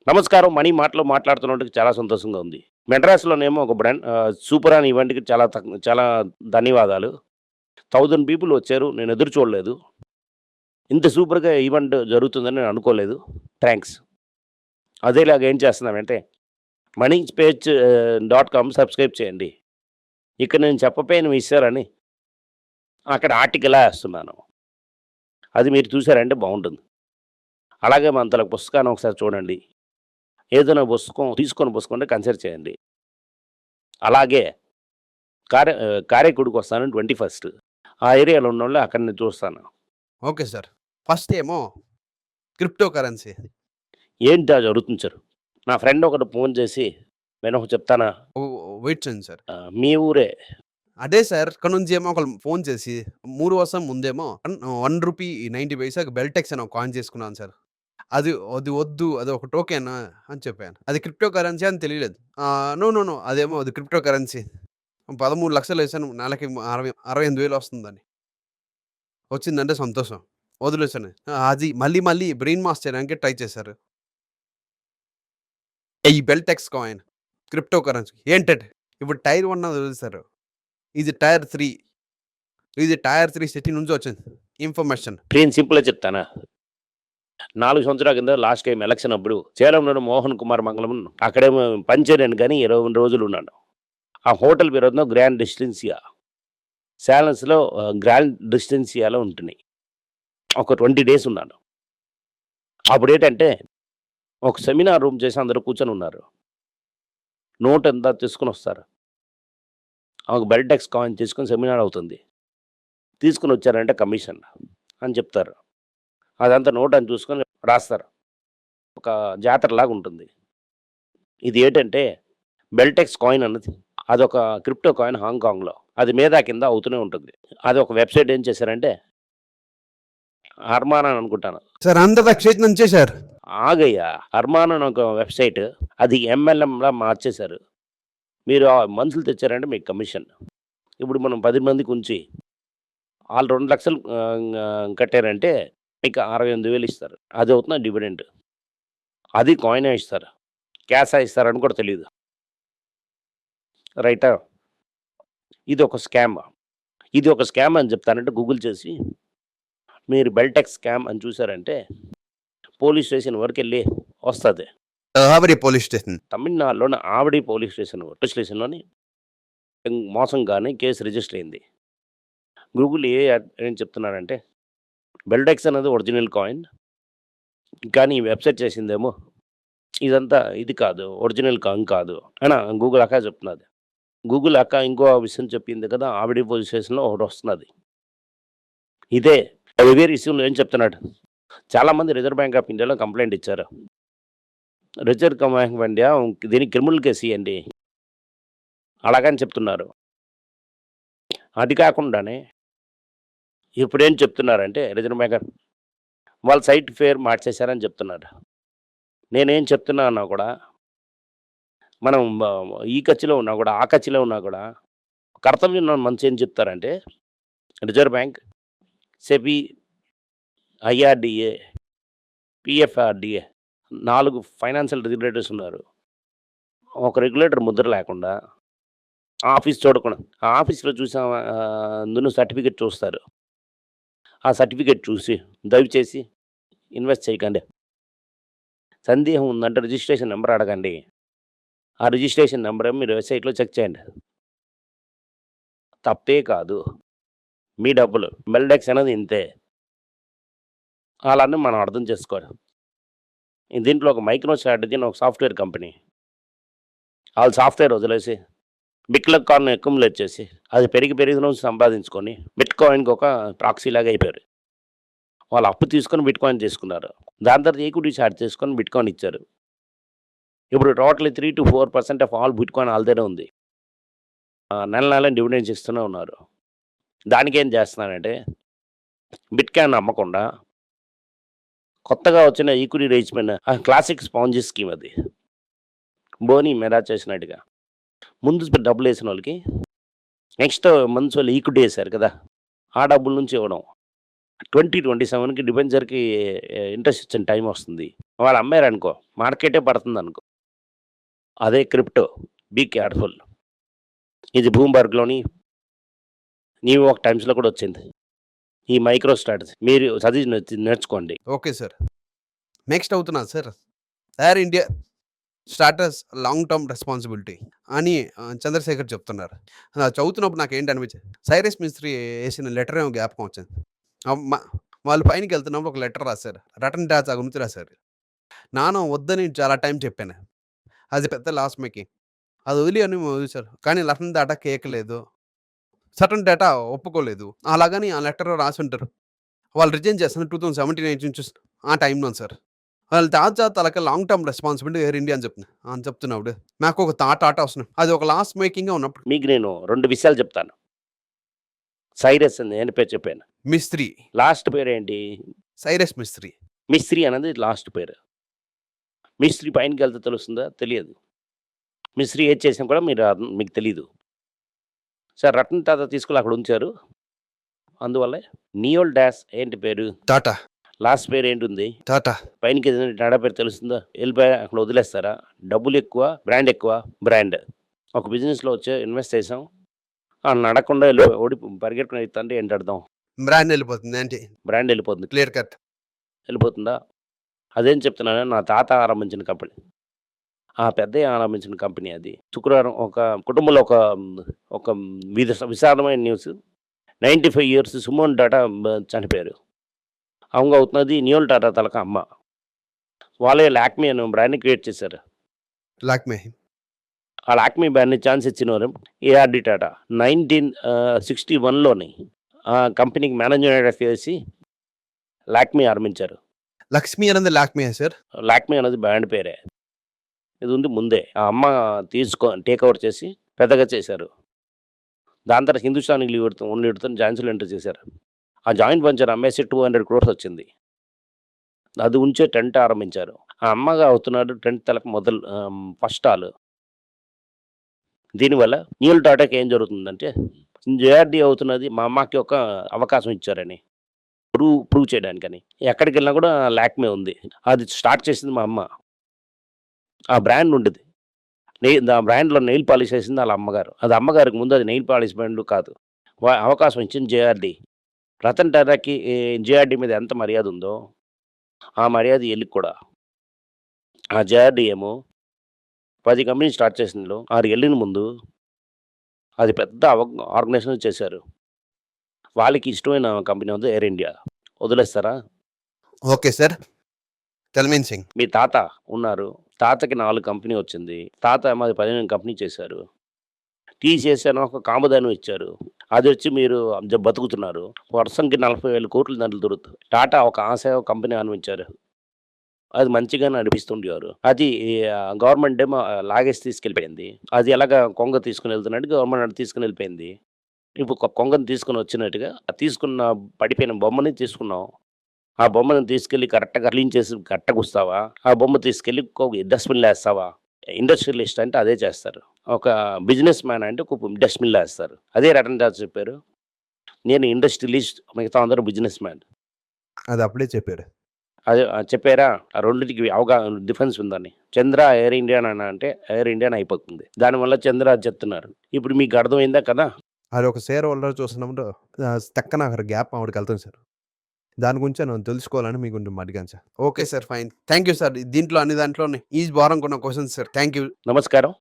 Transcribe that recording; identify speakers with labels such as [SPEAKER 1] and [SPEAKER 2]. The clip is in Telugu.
[SPEAKER 1] నమస్కారం. మనీ మాటలో మాట్లాడుతున్నందుకు చాలా సంతోషంగా ఉంది. మెడ్రాస్‌లోనేమో ఒక సూపర్ అని ఈవెంట్‌కి చాలా ధన్యవాదాలు. 1000 పీపుల్ వచ్చారు. నేను ఎదురు చూడలేదు. ఇంత సూపర్‌గా ఈవెంట్ జరుగుతుందని నేను అనుకోలేదు. థాంక్స్. అదేలాగా ఏం చేస్తున్నానంటే moneyspage.com సబ్స్క్రైబ్ చేయండి. ఇక్కడ నేను చెప్పపోయిన విషయాలని అక్కడ ఆర్టికల్‌లా ఏస్తున్నాను. అది మీరు చూసారంటే బావుంటుంది. అలాగే మన తల పుస్తకాన్ని ఒకసారి చూడండి. ఏదైనా తీసుకొని పుస్తకం కన్సిడర్ చేయండి. అలాగే కారైకుడికొస్తాను 21 ఆ ఏరియాలో ఉన్నోళ్ళు అక్కడ నేను చూస్తాను.
[SPEAKER 2] Okay sir. ఫస్ట్ ఏమో క్రిప్టో కరెన్సీ.
[SPEAKER 1] ఏంటా జరుగుతుంది సార్? నా ఫ్రెండ్ ఒకడు ఫోన్ చేసి నేను ఒకటి చెప్తానా?
[SPEAKER 2] వెయిట్ చేయండి సార్.
[SPEAKER 1] మీ ఊరే.
[SPEAKER 2] అదే సార్ ఇక్కడ నుంచి ఏమో ఒకళ్ళు ఫోన్ చేసి 3 వర్షం ముందేమో రూ. 1.90 బెల్టెక్స్ అని ఒక కాయిన్ చేసుకున్నాను సార్. అది అది వద్దు. అది ఒక టోకెన్ అని చెప్పాను. అది క్రిప్టో కరెన్సీ అని తెలియలేదు. No, no, no. అదేమో అది క్రిప్టో కరెన్సీ. 13,00,000 ఏసాను. నెలకి 68,000 వస్తుందని. వచ్చిందంటే సంతోషం. వదిలేసాను. అది మళ్ళీ బ్రెయిన్ వాష్ చేయడానికి ట్రై చేశారు. ఈ బెల్టెక్స్ కాయిన్ క్రిప్టో కరెన్సీ ఏంటంటే ఇప్పుడు టైర్ 1 వదిలేసారు. ఇది టైర్ 3. ఇది టైర్ 3 సిటీ నుంచి వచ్చింది ఇన్ఫర్మేషన్.
[SPEAKER 1] నేను సింపుల్‌గా చెప్తానా? 4 సంవత్సరాల కింద లాస్ట్ టైమ్ ఎలక్షన్ అప్పుడు సేలంలోని మోహన్ కుమార్ మంగళం అక్కడేమో పనిచేయడానికి గాని 20 రోజులు ఉన్నాను. ఆ హోటల్ పేరేమో గ్రాండ్ రెసిడెన్సియా. సాలన్స్‌లో గ్రాండ్ రెసిడెన్సియాలో ఉంటున్నాయి. ఒక 20 డేస్ ఉన్నాను. అప్పుడేంటంటే ఒక సెమినార్ రూమ్ చేసి అందరూ కూర్చొనున్నారు. నోట్ ఎంత తీసుకొనొస్తారు. ఒక బెల్టెక్స్ కాయిన్ తీసుకొని సెమినార్ అవుతుంది. తీసుకొనొచ్చారంటే కమిషన్ అని చెప్తారు. అదంతా నోట్ అని చూసుకొని రాస్తారు. ఒక జాతరలాగా ఉంటుంది. ఇది ఏంటంటే బెల్టెక్స్ కాయిన్ అన్నది అదొక క్రిప్టో కాయిన్ హాంకాంగ్‌లో. అది మీద కింద అవుతూనే ఉంటుంది. అది ఒక వెబ్‌సైట్ ఏం చేశారంటే అర్మాన్ అని అనుకుంటాను.
[SPEAKER 2] సార్ అంత వెబ్‌సైట్ నుంచే సార్.
[SPEAKER 1] ఆగయ్యా! అర్మాన్ అని ఒక వెబ్‌సైట్ అది ఎంఎల్ఎంలా మార్చేశారు. మీరు మనుషులు తెచ్చారంటే మీకు కమిషన్. ఇప్పుడు మనం 10 మందికి ఉంచి ఆళ్ళు 2,00,000 కట్టారంటే మీకు 68,000 ఇస్తారు. అది అవుతుంది డివిడెండ్. అది కాయినే ఇస్తారు. క్యాషా ఇస్తారని కూడా తెలీదు. రైటా? ఇదొక స్కామ్. ఇది ఒక స్కామ్ అని చెప్తానంటే గూగుల్ చేసి మీరు బెల్టెక్స్ స్కామ్ అని చూసారంటే పోలీస్ స్టేషన్ వరకెళ్ళి వస్తది.
[SPEAKER 2] ఆవరి పోలీస్ స్టేషన్.
[SPEAKER 1] తమిళనాడులోని ఆవడి పోలీస్ స్టేషన్‌లోని మోసంగానే కేసు రిజిస్టర్ అయింది. గూగుల్ ఏం చెప్తున్నారంటే బెల్టెక్స్ అనేది ఒరిజినల్ కాయిన్. కానీ ఈ వెబ్‌సైట్ చేసిందేమో ఇదంతా ఇది కాదు. ఒరిజినల్ కాయిన్ కాదు అని గూగుల్ అక్క చెప్తున్నది. గూగుల్ అక్క ఇంకో విషయం చెప్పింది కదా! ఆవిడి పోలీస్ స్టేషన్‌లో ఒకటొస్తున్నది. ఇదే వేరే ఇష్యూలో ఏం చెప్తున్నాడు? చాలామంది రిజర్వ్ బ్యాంక్ ఆఫ్ ఇండియాలో కంప్లెయింట్ ఇచ్చారు. రిజర్వ్ బ్యాంక్ ఆఫ్ ఇండియా దీనికి క్రిమినల్ కేస్ ఇయ్యండి. అలాగని చెప్తున్నారు. అది కాకుండానే ఇప్పుడేం చెప్తున్నారంటే రిజర్వ్ బ్యాంక్ వాళ్ళ సైట్ పేరు మార్చేశారని చెప్తున్నారు. నేనేం చెప్తున్నా కూడా మనం ఈ కచ్చిలో ఉన్నా కూడా, ఆ కచ్చిలో ఉన్నా కూడా కర్తవ్యం ఉన్న మనిషి ఏం చెప్తారంటే reserve bank, SEBI, IRDA, PFRDA 4 financial regulators ఉన్నారు. ఒక రెగ్యులేటర్ ముద్ర లేకుండా ఆఫీస్ చూడకుండా ఆ ఆఫీస్‌లో చూసామా అందులో సర్టిఫికేట్ చూస్తారు. ఆ సర్టిఫికేట్ చూసి దయచేసి ఇన్వెస్ట్ చేయకండి. సందేహం ఉందంటే రిజిస్ట్రేషన్ నంబర్ అడగండి. ఆ రిజిస్ట్రేషన్ నంబర్ మీరు వెబ్‌సైట్‌లో చెక్ చేయండి. తప్పే కాదు. మీ డబ్బులు. బెల్టెక్స్ అనేది ఇంతే. అలానే మనం అర్థం చేసుకోవాలి. దీంట్లో ఒక మైక్రో స్ట్రాటజీ అని ఒక సాఫ్ట్‌వేర్ కంపెనీ. ఆళ్ళు సాఫ్ట్‌వేర్ వదిలేసి బిట్‌కాయిన్ అక్యుములేట్ చేసి అది పెరిగి సంపాదించుకొని బిట్‌కాయిన్‌కి ఒక ప్రాక్సీలాగా అయిపోయారు. వాళ్ళు అప్పు తీసుకొని బిట్‌కాయిన్ చేసుకున్నారు. దాని తర్వాత ఈక్విటీ చార్జ్ చేసుకొని బిట్‌కాయిన్ ఇచ్చారు. ఇప్పుడు టోటల్లీ 3-4% ఆఫ్ ఆల్ బిట్‌కాయిన్ ఆళ్ళ దగ్గరే ఉంది. నెల డివిడెండ్స్ ఇస్తూనే ఉన్నారు. దానికేం చేస్తున్నారంటే బిట్‌కాయిన్ అమ్మకుండా కొత్తగా వచ్చిన ఈక్విటీ రైజ్ పైన క్లాసిక్ స్పాంజీ స్కీమ్ అది. బోని మెరా చేసినట్టుగా. ముందు డబ్బులేసినోళ్ళకి నెక్స్ట్ మంత్స్ వాళ్ళు ఈక్విటీ ఏసారు కదా! ఆ డబ్బుల నుంచి ఇవ్వడం. 2027కి డిబెంచర్‌కి ఇంట్రెస్ట్ ఇచ్చిన టైం వస్తుంది. వాళ్ళు అమ్మారనుకో మార్కెటే పడుతుందనుకో. అదే క్రిప్టో. Be careful. ఇది బ్లూంబర్గ్‌లోని, న్యూయార్క్ టైమ్స్‌లో కూడా వచ్చింది. ఈ మైక్రో స్ట్రాటజీ మీరు చదివి నేర్చుకోండి.
[SPEAKER 2] Okay sir. నెక్స్ట్ అవుతున్నా sir. Air India starters long term responsibility అని చంద్రశేఖర్ చెప్తున్నారు. చదువుతున్నప్పుడు నాకేంటనిపించింది, సైరస్ మిస్త్రీ ఏసిన లెటర్ ఏమో జ్ఞాపకం వచ్చింది. వాళ్ళు పైనకెళ్తున్నప్పుడు ఒక లెటర్ రాశారు. రటన్ టాటా గురించి రాశారు. నాన్న వద్దని చాలా టైం చెప్పాను. అది పెద్ద లాస్ మేకింగ్. అది వదిలేయని వదిలేశారు. కానీ రతన్ టాటా కేకలేదు. రతన్ టాటా ఒప్పుకోలేదు. అలాగని ఆ లెటర్‌లో రాసుంటారు. వాళ్ళు రిజైన్ చేస్తున్నారు 2017 నుంచి ఆ టైంలో సార్. వాళ్ళ తాత తలకి long term responsibility air India అని చెప్తున్నప్పుడు నాకు ఒక టాటా వస్తున్నాయి. అది ఒక లాస్ మేకింగ్‌గా ఉన్నప్పుడు
[SPEAKER 1] మీకు నేను 2 విషయాలు చెప్తాను. సైరస్ అని నేను పేరు చెప్పాను.
[SPEAKER 2] మిస్త్రీ,
[SPEAKER 1] లాస్ట్ పేరేంటి?
[SPEAKER 2] సైరస్ మిస్త్రీ.
[SPEAKER 1] మిస్త్రీ అనేది లాస్ట్ పేరు. మిస్త్రీ పైనకెళ్తే తెలుస్తుందా? తెలియదు. మిస్త్రీ ఏది చేసినా కూడా మీకు తెలీదు. సార్ రతన్ టాటా తీసుకెళ్ళి అక్కడ ఉంచారు. అందువల్లే నియోల్ డాష్ ఏంటి పేరు?
[SPEAKER 2] టాటా,
[SPEAKER 1] లాస్ట్ పేరు ఏంటుంది?
[SPEAKER 2] టాటా.
[SPEAKER 1] పైనకి ఏదైనా టాటా పేరు తెలుస్తుందా? వెళ్ళిపోయి అక్కడ వదిలేస్తారా? డబ్బులు ఎక్కువ, బ్రాండ్ ఎక్కువ. బ్రాండ్. ఒక బిజినెస్‌లో వచ్చి ఇన్వెస్ట్ చేసాం. నడకుండా పరిగెట్టుకుని వెళ్తుంటే ఏంటి అర్థం?
[SPEAKER 2] బ్రాండ్ వెళ్ళిపోతుంది అంటే
[SPEAKER 1] బ్రాండ్ వెళ్ళిపోతుంది.
[SPEAKER 2] Clear cut.
[SPEAKER 1] వెళ్ళిపోతుందా? అదేం చెప్తున్నాను, నా తాత ఆరంభించిన కంపెనీ. ఆ పెద్దయ్య ఆరంభించిన కంపెనీ అది. శుక్రవారం ఒక కుటుంబంలో ఒక విషాదమైన న్యూస్. 95 ఇయర్స్ సుమన్ టాటా చనిపోయారు. அவங்க అవుతున్నది నియోల్ టాటా తలక అమ్మ. వాళ్ళే లాక్మీ అనే బ్రాండ్‌ని క్రియేట్ చేశారు.
[SPEAKER 2] లాక్మే.
[SPEAKER 1] ఆ లాక్మీ బ్రాండ్‌ని ఛాన్స్ ఇచ్చినవారు ఏఆర్‌డి టాటా. 1961లోని ఆ కంపెనీకి మేనేజింగ్ డైరెక్టర్ చేసి లాక్మీ ఆరంభించారు.
[SPEAKER 2] లక్ష్మి అనేది లాక్మే సార్.
[SPEAKER 1] లాక్మీ అనేది బ్రాండ్ పేరే. ఇది ఉంది ముందే. ఆ అమ్మ టేక్ ఓవర్ చేసి పెద్దగా చేశారు. దాని తర్వాత హిందుస్థాన్ యూనివర్తో జాయింట్స్‌లో ఎంటర్ చేశారు. ఆ జాయింట్ వెంచర్ అమ్మేసి 200 క్రోర్స్ వచ్చింది. అది ఉంచే టెంట్ ఆరంభించారు. ఆ అమ్మగా అవుతున్నాడు టెంట్ తలకు ఫస్ట్ స్టాల్. దీనివల్ల నియోల్ టాటాకి ఏం జరుగుతుందంటే జేఆర్‌డీ అవుతున్నది మా అమ్మకి ఒక అవకాశం ఇచ్చారని. ప్రూవ్ చేయడానికని. ఎక్కడికెళ్ళినా కూడా లాక్మే ఉంది. అది స్టార్ట్ చేసింది మా అమ్మ. ఆ బ్రాండ్ ఉండేది. ఆ బ్రాండ్‌లో నెయిల్ పాలిష్ ఏసింది ఆళ్ళ అమ్మగారు. అది అమ్మగారికి ముందు అది నెయిల్ పాలిష్ బ్రాండ్ కాదు. అవకాశం ఇచ్చింది జేఆర్‌డీ. రతన్ టాటాకి జేఆర్‌డీ మీద ఎంత మర్యాద ఉందో, ఆ మర్యాద ఈళ్ళకి కూడా. ఆ జేఆర్‌డీ ఏమో 10 కంపెనీలు స్టార్ట్ చేసిందిలో 6 ఏళ్ళకి ముందు అది పెద్ద ఆర్గనైజేషన్ చేశారు. వాళ్ళకి ఇష్టమైన కంపెనీ ఉంది ఎయిర్ ఇండియా. వదిలేస్తారా?
[SPEAKER 2] Okay sir. తల్మేన్ సింగ్.
[SPEAKER 1] మీ తాత ఉన్నారు. తాతకి 4 కంపెనీ వచ్చింది. తాత ఏమో అది 15 కంపెనీ చేశారు. టీసీఎస్ అని ఒక కామధేను ఇచ్చారు. అదొచ్చి మీరు బతుకుతున్నారు. వర్షంకి 40,000 కోట్లు దాంట్లో దొరుకుతుంది. టాటా ఒక ఆశయ కంపెనీ ఆరంభించారు. అది మంచిగా నడిపిస్తుండేవారు. అది గవర్నమెంట్ ఏమో లాగేసి తీసుకెళ్ళిపోయింది. అది ఎలాగా కొంగ తీసుకొని వెళ్తున్నట్టు గవర్నమెంట్ అటు తీసుకొని వెళ్ళిపోయింది. ఇప్పుడు కొంగని తీసుకొని వచ్చినట్టుగా తీసుకున్న పడిపోయిన బొమ్మని తీసుకున్నాం. ఆ బొమ్మను తీసుకెళ్ళి కరెక్ట్‌గా క్లీన్ చేసి కట్టగుస్తావా? ఆ బొమ్మ తీసుకెళ్ళి డస్ట్‌బిన్‌లో ఏస్తావా? ఇండస్ట్రియలిస్ట్ అంటే అదే చేస్తారు. ఒక బిజినెస్ మ్యాన్ అంటే ఒక డస్ట్‌బిన్‌లో ఏస్తారు. అదే రతన్ టాటా చెప్పారు. నేను ఇండస్ట్రియలిస్ట్, మిగతా అందరూ బిజినెస్ మ్యాన్.
[SPEAKER 2] అది అప్పుడే చెప్పారు.
[SPEAKER 1] అదే చెప్పారా? ఆ రెండిటికి డిఫరెన్స్ ఉందని. చంద్ర ఎయిర్ ఇండియా అంటే ఎయిర్ ఇండియా అని అయిపోతుంది. దానివల్ల చంద్ర అని చెప్తున్నారు. ఇప్పుడు మీకు అర్థమైందా కదా?
[SPEAKER 2] అది ఒక షేర్ హోల్డర్ చూస్తున్నప్పుడు టక్కన అక్కడ గ్యాప్ ఆవిడకెళ్తుంది సార్. దాని గురించి నేను తెలుసుకోవాలని మీకు అడిగాను sir. Okay sir. Fine. Thank you sir. దీంట్లో అన్ని దాంట్లోనే ఈ వారం కొన్న క్వెషన్స్ సార్. Thank you.
[SPEAKER 1] నమస్కారం.